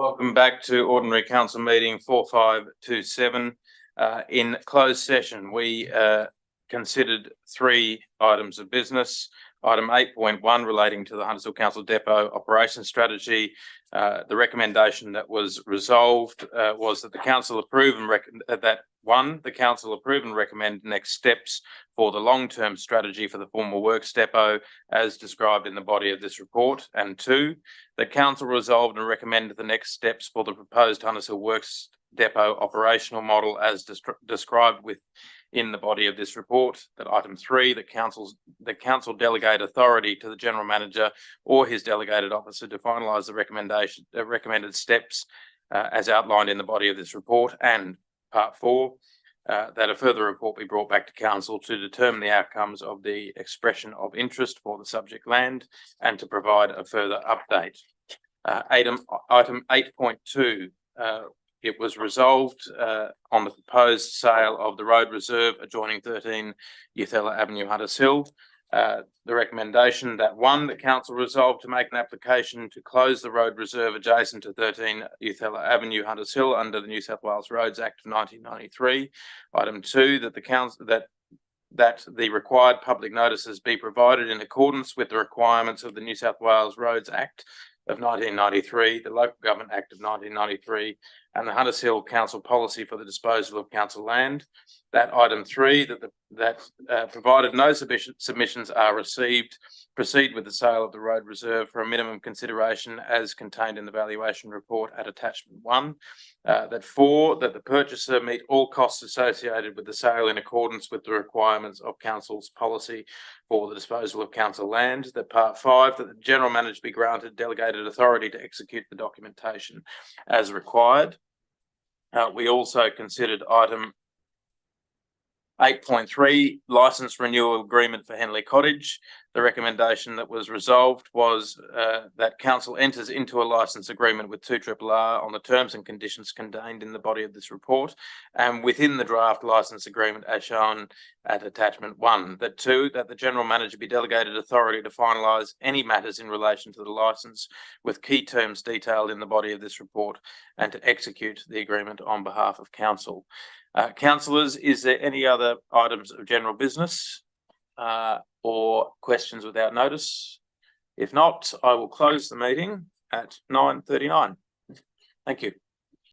Welcome back to Ordinary Council Meeting 4527. In closed session, we considered 3 items of business. Item 8.1 relating to the Huntersville Council Depot Operations Strategy. The recommendation that was resolved was that the Council approve and the Council approve and recommend next steps for the long-term strategy for the formal works depot as described in the body of this report. And 2, the Council resolved and recommended the next steps for the proposed Huntersville Works Depot operational model as described in the body of this report. That item 3, the council delegate authority to the general manager or his delegated officer to finalise the recommended steps as outlined in the body of this report. And part 4, that a further report be brought back to council to determine the outcomes of the expression of interest for the subject land and to provide a further update. Item 8.2. It was resolved on the proposed sale of the road reserve adjoining 13 Youthella Avenue, Hunters Hill. The recommendation that 1, the council resolved to make an application to close the road reserve adjacent to 13 Youthella Avenue, Hunters Hill under the New South Wales Roads Act of 1993. Item 2, that the council that the required public notices be provided in accordance with the requirements of the New South Wales Roads Act of 1993, the Local Government Act of 1993, and the Hunters Hill Council policy for the disposal of council land. That item 3, that provided no submissions are received, proceed with the sale of the road reserve for a minimum consideration as contained in the valuation report at attachment 1. That 4, that the purchaser meet all costs associated with the sale in accordance with the requirements of council's policy for the disposal of council land. That part 5, that the general manager be granted delegated authority to execute the documentation as required. We also considered item 8.3, licence renewal agreement for Henley Cottage. The recommendation that was resolved was that council enters into a licence agreement with 2RRR on the terms and conditions contained in the body of this report and within the draft licence agreement as shown at attachment 1. That 2, that the general manager be delegated authority to finalise any matters in relation to the licence with key terms detailed in the body of this report and to execute the agreement on behalf of council. Councillors, is there any other items of general business or questions without notice? If not, I will close the meeting at 9:39. Thank you.